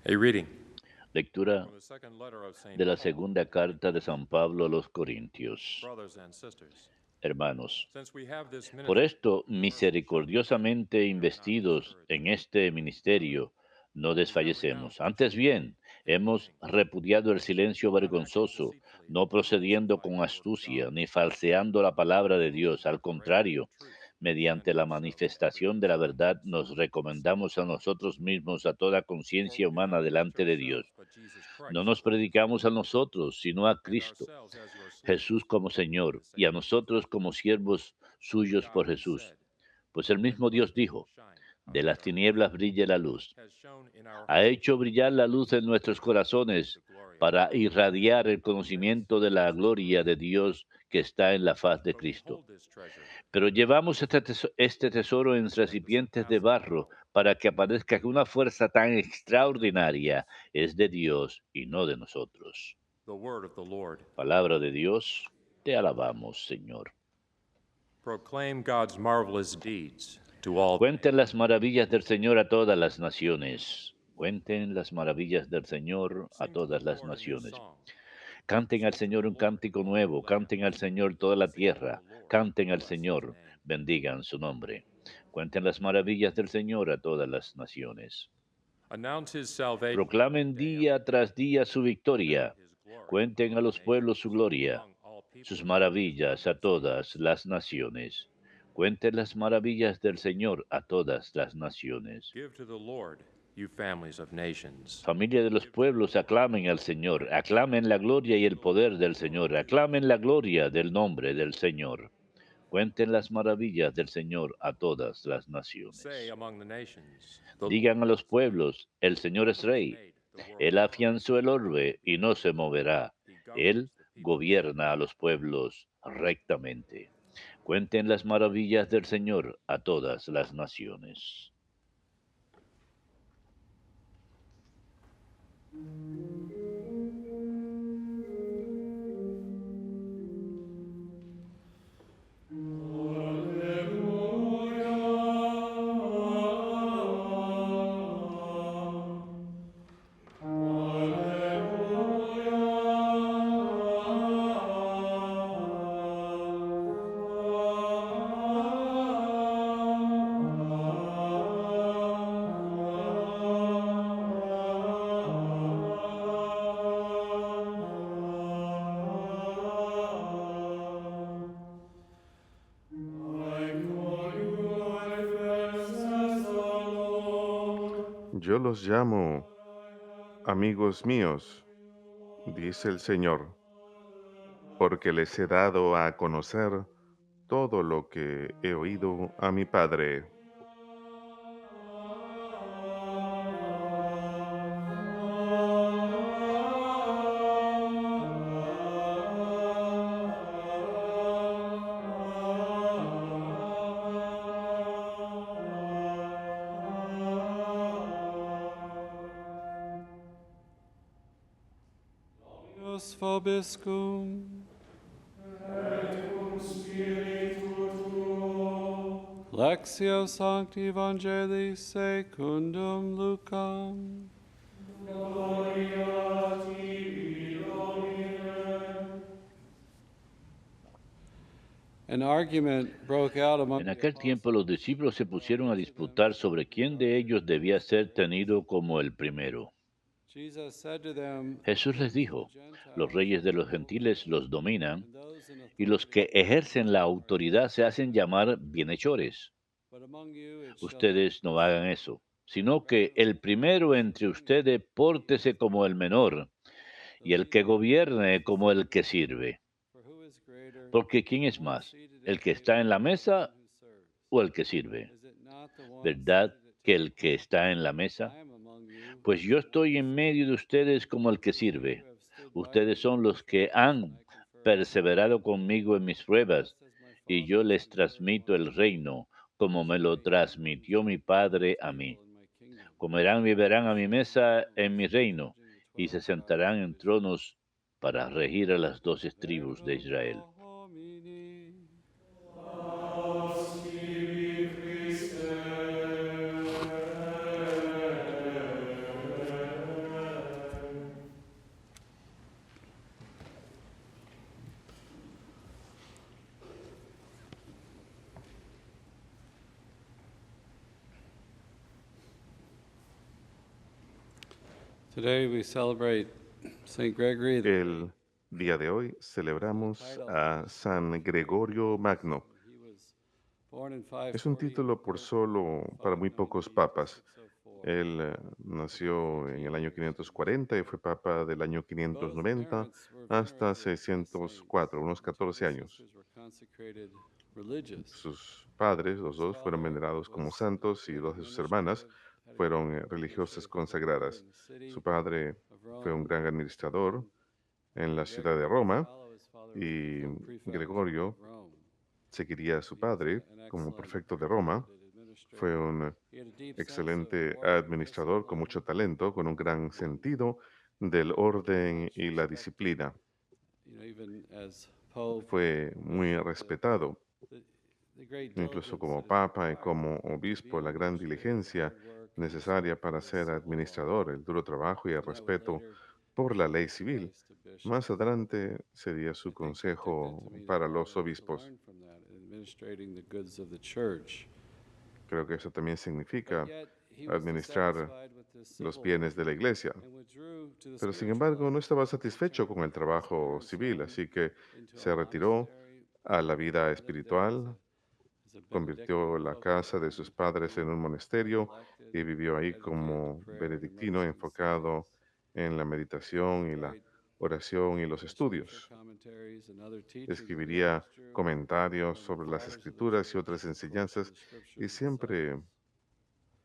A reading Lectura from the second letter of St. de la Paul segunda to the carta de San Corinthians. Pablo a los Corintios. Brothers and sisters, Hermanos, since we have this por ministry of esto, universal shalom, misericordiosamente we are not investidos discouraged en in the este present trial, ministerio, no but we have desfallecemos. renounced Antes dissimule bien, and hemos cunning, repudiado el silencio not acting vergonzoso, deceitfully, no but procediendo falsifying con the word of God. astucia, ni falseando la palabra de But with Dios. Al declaration of contrario, truth, mediante commending la ourselves to every manifestación de la exercise verdad, of nos sound wisdom. recomendamos a nosotros mismos a toda For conciencia we do humana not preach delante de Dios. ourselves, but Jesus No Christ, nos Lord, predicamos a nosotros, sino a and Cristo, ourselves as your Jesús slaves como for Señor, the y sake a of truth. nosotros como siervos For suyos God por has Jesús. said, Pues el "Let mismo Dios light dijo, shine out de of las darkness," tinieblas brille la luz. has shone in our Ha hearts hecho brillar la luz en nuestros to corazones the glory of para God irradiar el manifest conocimiento de in la Jesus gloria de Christ. Dios que está en la faz de But we Cristo. hold this treasure Pero llevamos este tesoro en in the recipientes de surpassing barro power para que aparezca que una fuerza tan that is in extraordinaria Jesus. es de Dios y no de nosotros. The word of the Lord. Palabra de Dios, te alabamos, Señor. Proclaim God's marvelous deeds to all the Cuenten las nations. maravillas del Señor a todas las naciones. Cuenten las maravillas del Señor a Sing to the todas las Lord a new naciones. song. Canten al Sing to the Señor un Lord, cántico all you nuevo. Canten al lands. Señor toda la Sing to tierra. the Lord, Canten al bless his Señor. name. Bendigan su nombre. Cuenten las maravillas del Señor a todas las naciones. Announce his salvation Proclamen day día after day. tras día su Proclaim victoria. his glory Cuenten a among the los pueblos nations, su gloria, among all sus peoples, his maravillas a wondrous todas deeds. las naciones. Cuenten las maravillas del Señor a todas las naciones. Give to the Lord, you families of nations. Familia de los Give to the pueblos, Lord aclamen al Señor, praise. aclamen la gloria y To el the poder Lord, del Señor, do his aclamen la wondrous gloria del deeds. nombre del Señor. Cuenten las maravillas del Señor a todas las Say naciones. among the nations, the Digan Lord a los is king. pueblos, el Señor es Who has rey. made the world Él firm? afianzó el orbe y no se Because moverá. he Él governs the people gobierna a uprightly. los pueblos rectamente. Cuenten las maravillas del Señor a todas las naciones. Yo los llamo amigos míos, dice el Señor, porque les he dado a conocer todo lo que he oído a mi Padre. Deus vobiscum. Lectio Sancti Evangelii secundum Lucam. An argument broke out among En the aquel tiempo los apostles discípulos se among pusieron a which of them disputar should sobre be quién de ellos debía most ser honored. tenido como el primero. Jesus said to them, The Jesús les kings of the dijo, los Gentiles reyes de los rule over gentiles them, los dominan, and those in y los authority que ejercen la are autoridad se called hacen llamar servants. bienhechores. But among you it shall not Ustedes be no hagan so. eso, sino que Rather, let el the primero greatest entre among you ustedes be pórtese as the como el least, menor, the y el que leader gobierne as the como el que servant. sirve. For who is greater, Porque ¿quién the es one más? seated ¿El at que está table en la or the one mesa who serves? o el que sirve? Is it not the one ¿Verdad seated at que el que table? está en la mesa? I am among you Pues as yo the one estoy who en medio de serves. ustedes como el que You sirve. have stood by Ustedes me in son my los que trials, and han I confer authority perseverado over you, conmigo en mis pruebas, just as my y Father yo has les conferred transmito one el on me, reino, como so me that lo you may transmitió mi sit at my Padre a mí. table in my kingdom. Comerán y beberán a mi Jesus mesa en mi announced, reino, judging the y se 12 tribes sentarán of en Israel. tronos para regir a las 12 tribus de Israel. Verbum homini. Today we celebrate Saint Gregory the Great. El día de hoy celebramos a San Gregorio Magno. He was born in Es un 540 título por solo para muy pocos papas. Él nació en el año 540 y fue papa del año 590 hasta 604, unos 14 años. Sus padres, los dos, fueron venerados como santos y dos de sus hermanas fueron religiosas consagradas. Su padre fue un gran administrador en la ciudad de Roma y Gregorio seguiría a su padre como prefecto de Roma. Fue un excelente administrador con mucho talento, con un gran sentido del orden y la disciplina. Fue muy respetado, incluso como papa y como obispo, la gran diligencia necesaria para ser administrador, el duro trabajo y el respeto por la ley civil. Más adelante sería su consejo para los obispos. Creo que eso también significa administrar los bienes de la iglesia. Pero sin embargo, no estaba satisfecho con el trabajo civil, así que se retiró a la vida espiritual, convirtió la casa de sus padres en un monasterio y vivió ahí como benedictino enfocado en la meditación y la oración y los estudios. Escribiría comentarios sobre las escrituras y otras enseñanzas y siempre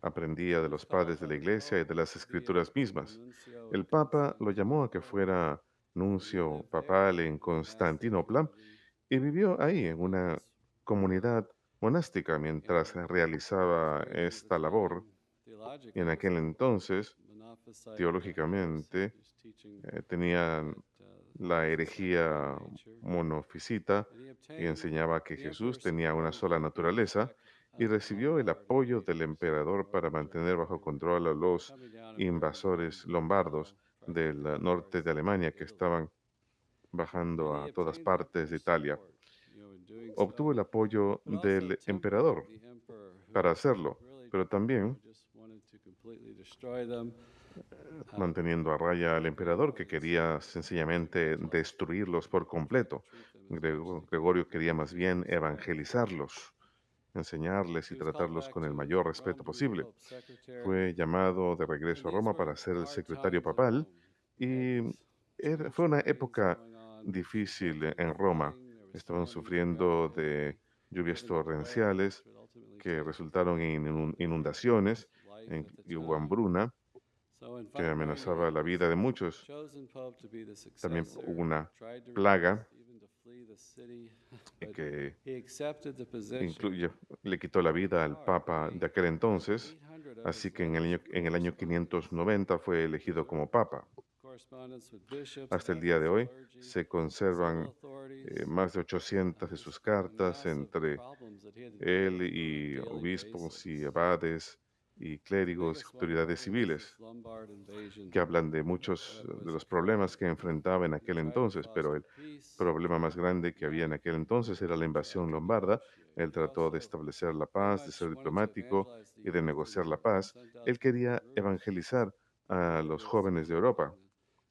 aprendía de los padres de la iglesia y de las escrituras mismas. El Papa lo llamó a que fuera nuncio papal en Constantinopla y vivió ahí en una comunidad monástica mientras realizaba esta labor. Y en aquel entonces, teológicamente, tenían la herejía monofisita y enseñaba que Jesús tenía una sola naturaleza y recibió el apoyo del emperador para mantener bajo control a los invasores lombardos del norte de Alemania que estaban bajando a todas partes de Italia. Obtuvo el apoyo del emperador para hacerlo, pero también manteniendo a raya al emperador que quería sencillamente destruirlos por completo. Gregorio quería más bien evangelizarlos, enseñarles y tratarlos con el mayor respeto posible. Fue llamado de regreso a Roma para ser el secretario papal y fue una época difícil en Roma. Estaban sufriendo de lluvias torrenciales que resultaron en inundaciones y hubo hambruna que amenazaba la vida de muchos. También hubo una plaga que le quitó la vida al papa de aquel entonces, así que en el año 590 fue elegido como papa. Hasta el día de hoy se conservan más de 800 de sus cartas entre él y obispos y abades y clérigos y autoridades civiles que hablan de muchos de los problemas que enfrentaba en aquel entonces, pero el problema más grande que había en aquel entonces era la invasión lombarda. Él trató de establecer la paz, de ser diplomático y de negociar la paz. Él quería evangelizar a los jóvenes de Europa.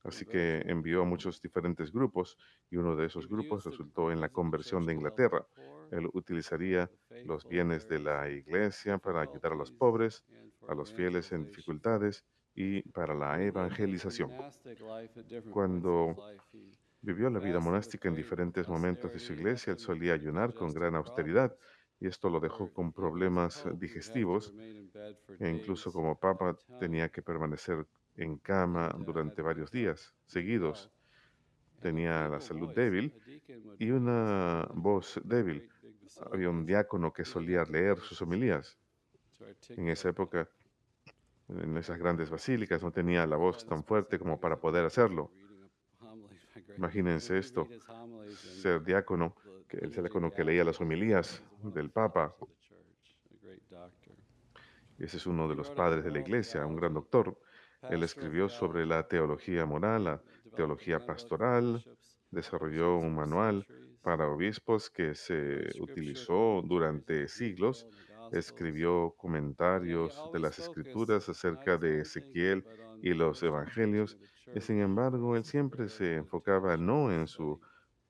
Así que envió a muchos diferentes grupos y uno de esos grupos resultó en la conversión de Inglaterra. Él utilizaría los bienes de la iglesia para ayudar a los pobres, a los fieles en dificultades y para la evangelización. Cuando vivió la vida monástica en diferentes momentos de su iglesia, él solía ayunar con gran austeridad y esto lo dejó con problemas digestivos e incluso como papa tenía que permanecer en cama durante varios días seguidos. Tenía la salud débil y una voz débil. Había un diácono que solía leer sus homilías. En esa época, en esas grandes basílicas, no tenía la voz tan fuerte como para poder hacerlo. Imagínense esto, ser diácono, que el diácono que leía las homilías del Papa. Ese es uno de los padres de la iglesia, un gran doctor. Él escribió sobre la teología moral, la teología pastoral, desarrolló un manual para obispos que se utilizó durante siglos. escribió comentarios de las escrituras acerca de Ezequiel y los evangelios, y sin embargo, él siempre se enfocaba no en su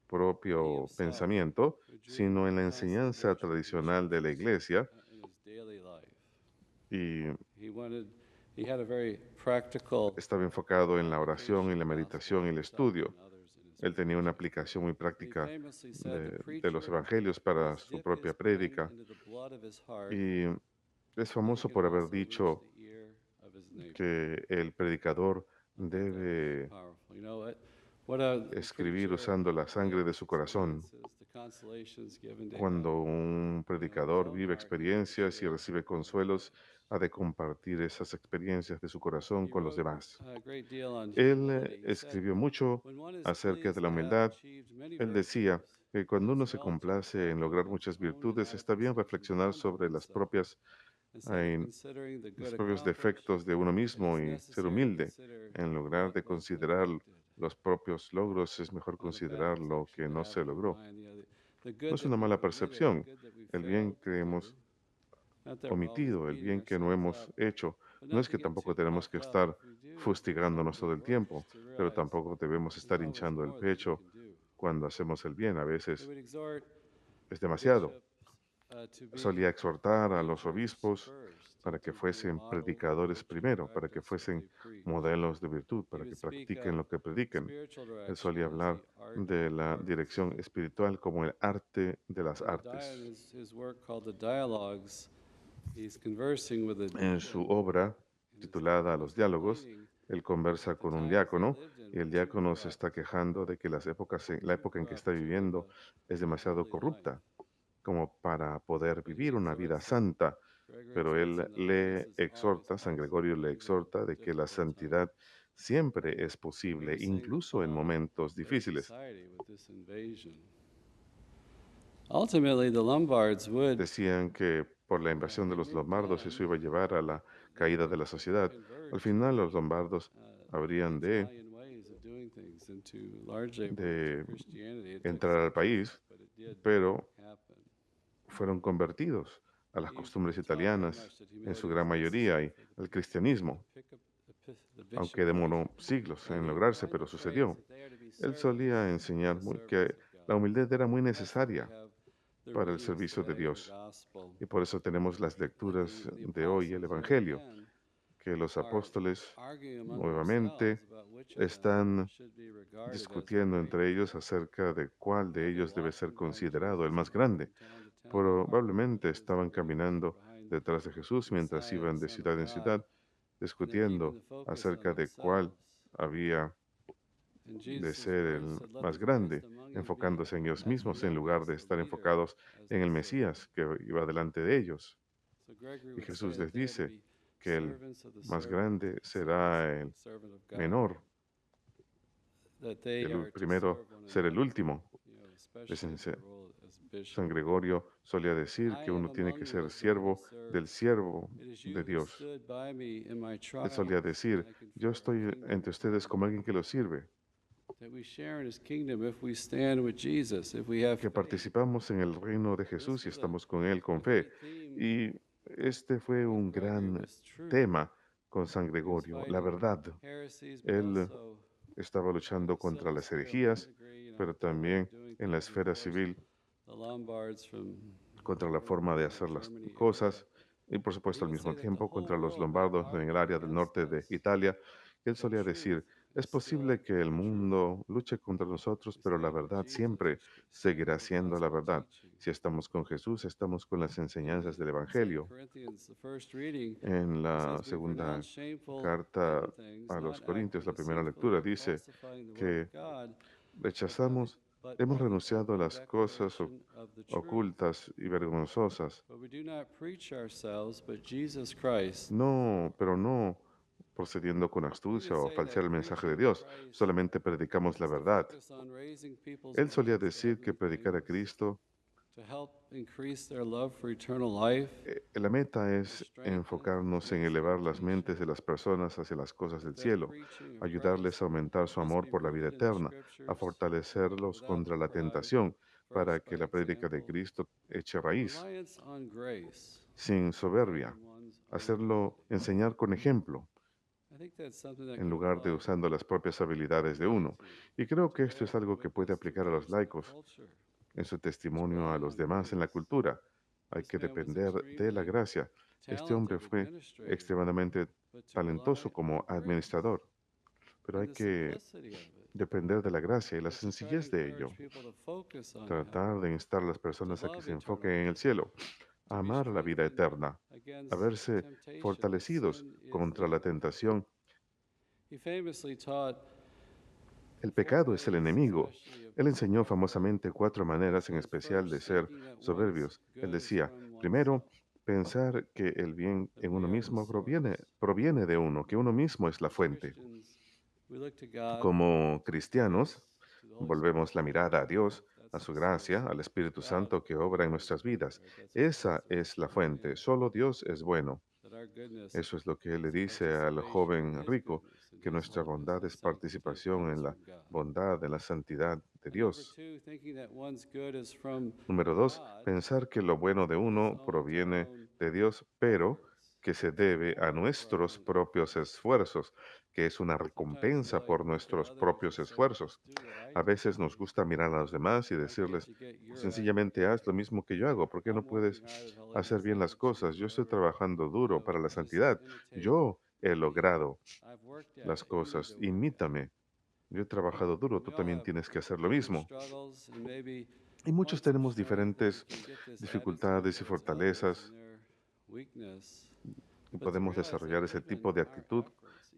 propio pensamiento, sino en la enseñanza tradicional de la iglesia, y estaba enfocado en la oración y la meditación y el estudio. Él tenía una aplicación muy práctica de los evangelios para su propia prédica, y es famoso por haber dicho que el predicador debe escribir usando la sangre de su corazón. Cuando un predicador vive experiencias y recibe consuelos, ha de compartir esas experiencias de su corazón con los demás. Él escribió mucho acerca de la humildad. Él decía que cuando uno se complace en lograr muchas virtudes, está bien reflexionar sobre los propios defectos de uno mismo y ser humilde. En lugar de considerar los propios logros, es mejor considerar lo que no se logró. No es una mala percepción. El bien que hemos omitido, el bien que no hemos hecho, no es que tampoco tenemos que estar fustigándonos todo el tiempo, pero tampoco debemos estar hinchando el pecho cuando hacemos el bien. A veces es demasiado. Solía exhortar a los obispos para que fuesen predicadores primero, para que fuesen modelos de virtud, para que practiquen lo que prediquen. Él solía hablar de la dirección espiritual como el arte de las artes. En su obra titulada Los diálogos, él conversa con un diácono y el diácono se está quejando de que la época en que está viviendo es demasiado corrupta como para poder vivir una vida santa, pero él le exhorta, San Gregorio le exhorta de que la santidad siempre es posible, incluso en momentos difíciles. Decían que por la invasión de los lombardos eso iba a llevar a la caída de la sociedad. Al final los lombardos habrían de entrar al país, pero fueron convertidos a las costumbres italianas en su gran mayoría y al cristianismo, aunque demoró siglos en lograrse, pero sucedió. Él solía enseñar que la humildad era muy necesaria para el servicio de Dios. Y por eso tenemos las lecturas de hoy, el Evangelio, que los apóstoles nuevamente están discutiendo entre ellos acerca de cuál de ellos debe ser considerado el más grande. Probablemente estaban caminando detrás de Jesús mientras iban de ciudad en ciudad, discutiendo acerca de cuál había de ser el más grande, enfocándose en ellos mismos en lugar de estar enfocados en el Mesías que iba delante de ellos. Y Jesús les dice que el más grande será el menor, el primero será el último. San Gregorio solía decir que uno tiene que ser siervo del siervo de Dios. Él solía decir, yo estoy entre ustedes como alguien que los sirve, que participamos en el reino de Jesús y estamos con Él con fe. Y este fue un gran tema con San Gregorio, la verdad. Él estaba luchando contra las herejías, pero también en la esfera civil contra la forma de hacer las cosas y por supuesto al mismo tiempo contra los lombardos en el área del norte de Italia. Él solía decir, es posible que el mundo luche contra nosotros, pero la verdad siempre seguirá siendo la verdad. Si estamos con Jesús, estamos con las enseñanzas del Evangelio. En la segunda carta a los Corintios, la primera lectura, dice que hemos renunciado a las cosas ocultas y vergonzosas. No, pero no procediendo con astucia o falsear el mensaje de Dios, solamente predicamos la verdad. Él solía decir que predicar a Cristo, la meta es enfocarnos en elevar las mentes de las personas hacia las cosas del cielo, ayudarles a aumentar su amor por la vida eterna, a fortalecerlos contra la tentación, para que la prédica de Cristo eche raíz. sin soberbia, hacerlo enseñar con ejemplo, en lugar de usando las propias habilidades de uno. Y creo que esto es algo que puede aplicar a los laicos en su testimonio a los demás en la cultura. Hay que depender de la gracia. Este hombre fue extremadamente talentoso como administrador, pero hay que depender de la gracia y la sencillez de ello. Tratar de instar a las personas a que se enfoquen en el cielo, a amar la vida eterna, a verse fortalecidos contra la tentación. El pecado es el enemigo. Él enseñó famosamente 4 maneras en especial de ser soberbios. Él decía, primero, pensar que el bien en uno mismo proviene de uno, que uno mismo es la fuente. Como cristianos, volvemos la mirada a Dios, a su gracia, al Espíritu Santo que obra en nuestras vidas. Esa es la fuente. Solo Dios es bueno. Eso es lo que él le dice al joven rico, que nuestra bondad es participación en la bondad, en la santidad de Dios. Número 2, pensar que lo bueno de uno proviene de Dios, pero que se debe a nuestros propios esfuerzos, que es una recompensa por nuestros propios esfuerzos. A veces nos gusta mirar a los demás y decirles, sencillamente haz lo mismo que yo hago, ¿por qué no puedes hacer bien las cosas? Yo estoy trabajando duro para la santidad, yo he logrado las cosas, imítame. Yo he trabajado duro, tú también tienes que hacer lo mismo. Y muchos tenemos diferentes dificultades y fortalezas y podemos desarrollar ese tipo de actitud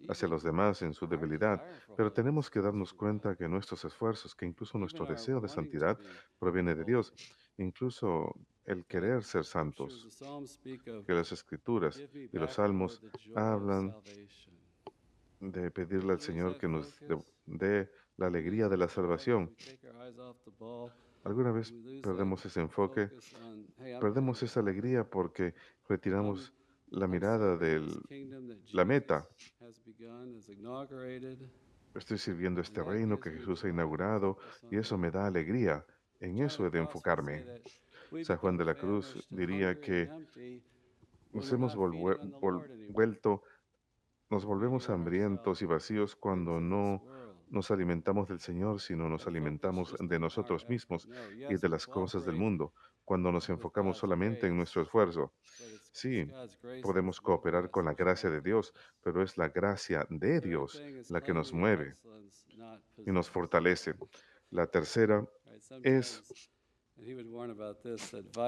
hacia los demás en su debilidad, pero tenemos que darnos cuenta que nuestros esfuerzos, que incluso nuestro deseo de santidad proviene de Dios, incluso el querer ser santos, que las escrituras y los salmos hablan de pedirle al Señor que nos dé la alegría de la salvación. Alguna vez perdemos ese enfoque, perdemos esa alegría porque retiramos la mirada de la meta. Estoy sirviendo este reino que Jesús ha inaugurado y eso me da alegría. En eso he de enfocarme. San Juan de la Cruz diría que nos hemos vuelto, nos volvemos hambrientos y vacíos cuando no nos alimentamos del Señor, sino nos alimentamos de nosotros mismos y de las cosas del mundo, cuando nos enfocamos solamente en nuestro esfuerzo. Sí, podemos cooperar con la gracia de Dios, pero es la gracia de Dios la que nos mueve y nos fortalece. La tercera es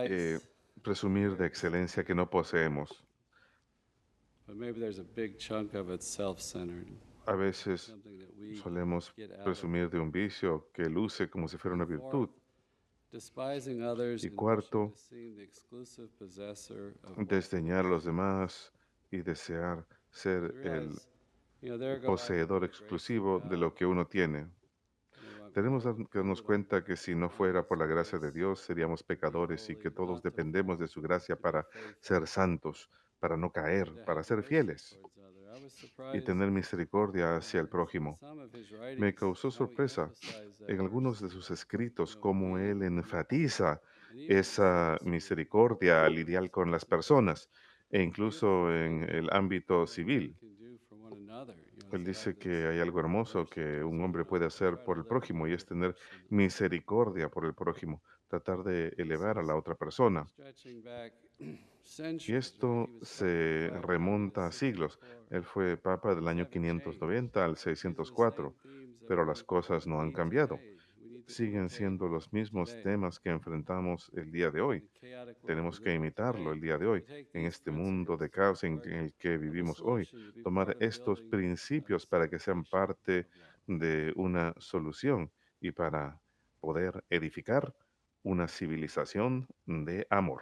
eh, presumir de excelencia que no poseemos. A veces solemos presumir de un vicio que luce como si fuera una virtud. Y cuarto, desdeñar a los demás y desear ser el poseedor exclusivo de lo que uno tiene. Tenemos que darnos cuenta que si no fuera por la gracia de Dios, seríamos pecadores y que todos dependemos de su gracia para ser santos, para no caer, para ser fieles y tener misericordia hacia el prójimo. Me causó sorpresa en algunos de sus escritos cómo él enfatiza esa misericordia al lidiar con las personas e incluso en el ámbito civil. Él dice que hay algo hermoso que un hombre puede hacer por el prójimo y es tener misericordia por el prójimo, tratar de elevar a la otra persona. Y esto se remonta a siglos. Él fue papa del año 590 al 604, pero las cosas no han cambiado. Siguen siendo los mismos temas que enfrentamos el día de hoy. Tenemos que imitarlo el día de hoy, en este mundo de caos en el que vivimos hoy. Tomar estos principios para que sean parte de una solución y para poder edificar una civilización de amor.